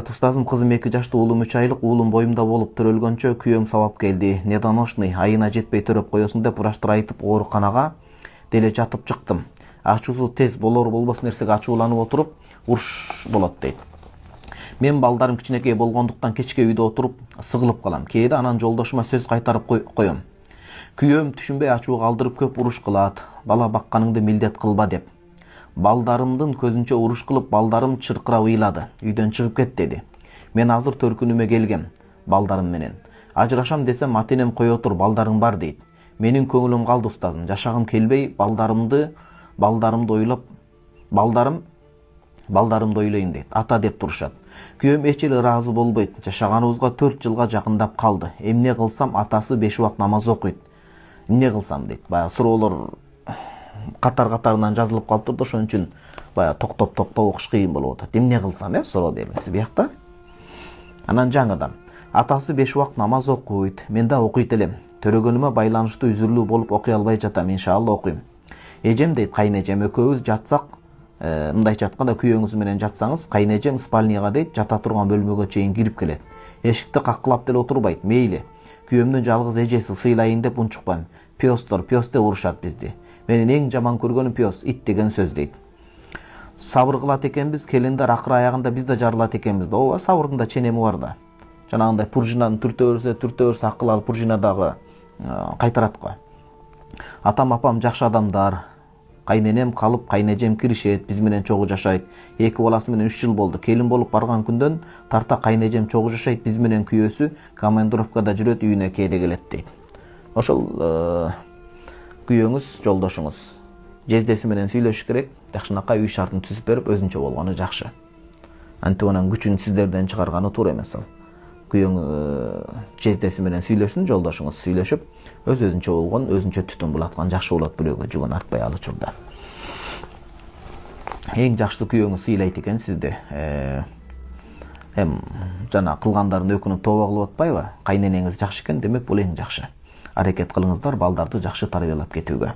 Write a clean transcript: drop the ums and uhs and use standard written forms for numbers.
Привет, устазым, кызым 2 жашты, уулум 3 айлык, уулум боюмда болуп төрөлгөнчө күйөөм сабап келди. Недоношный, айына жетпей төрөп коесуң деп врачтар айтып, ооруканага деле жатып чыктым. Ачуусу тез болор болбос нерсеге ачууланып отуруп, уруш болот дейт. Мен балдарым кичинекей болгондуктан кечке үйдө отуруп сыгылып калам. Кээде анан жолдошума сөз кайтарып коем. Күйөөм түшүнбөй ачуу калтырып көп уруш кылат. Бала бакканыңды милдет кылба деп. Балдарымдын көзүнчө уруш кылып, балдарым чыркырап ыйлады. Үйдөн чыгып кет деди. Мен азыр төркүнүмө келгем балдарым менен. Ажырашам десем ата-энем кое тур, балдарың бар дейт. Менин көңүлүм калды устазым. Жашагым келбей, балдарымды ойлоп, балдарымды ойлойм дейт. Ата деп турушат. Күйөөм эч эле ыраазы болбойт. Жашаганыбызга 4 жылга жакындап калды. Эмне кылсам, атасы 5 убак намаз окуйт. Эмне кылсам дейт. Баягы суроолор катар-катарынан жазылып калыптыр да, ошон үчүн баягы токтоп окуш кыйын болуп атат. Эмне кылсам, суроо белгиси биякта. Анан жаңыдан атасы 5 убак намаз окуйт. Мен да окуйт элем. Төрөгөнүмө байланыштуу үзүрлүү болуп окуй албай жатам, иншалла окуйм. Эжем дейт, кайнэжем экөөбүз жатсак, мындайча айтканда күйөөңүз менен жатсаңыз, кайнэжем спальняга дейт жата турган бөлмөгө чейин кирип келет. Эшикти каккылап деле отурбайт, мейли. Күйөөмдүн жалгыз эжеси сыйлайын деп унчукпайм. Пёс деп урушат бизди. Менин эң жаман көргөнүм пёс, ит деген сөз дейт. Сабыр кылат экенбиз, келиндер акыр аягында биз да жарылат экенбиз да. Ооба, сабырдын да ченеми бар да. Жанагындай пружинаны түртө берсе акыл алып пружина дагы кайтарат го. Атам апам жакшы адамдар. Кайненем калып, кайнэжем киришет, биз менен чогуу жашайт. 2 баласы менен 3 жыл болду. Келин болуп барган күндөн тарта кайнэжем чогуу жашайт, биз менен күйөөсү командировкада жүрөт, үйүнө кээде келет дейт. Ошол күйөөңүз, жолдошуңуз жездеси менен сүйлөшүш керек. Жакшынакай үй шартын түзүп берип, өзүнчө болгону жакшы. Антип анан күчүн сиздерден чыгарганы туура эмес ал. Күйөөң жездеси менен сүйлөшсүн, жолдошуңуз сүйлөшүп, өзүнчө болгон, өзүнчө түтүн булаткан жакшы болот, бирөөгө жүгөн артпай ал учурда. Эң жакшы күйөөңүз сыйлайт экен сизди. Жана кылгандардын өкүнүп тооба кылып атпайбы? Кайненеңиз жакшы экен, демек бул эң жакшы. Аракет кылыңыздар балдарды жакшы тарбиялап кетүүгө.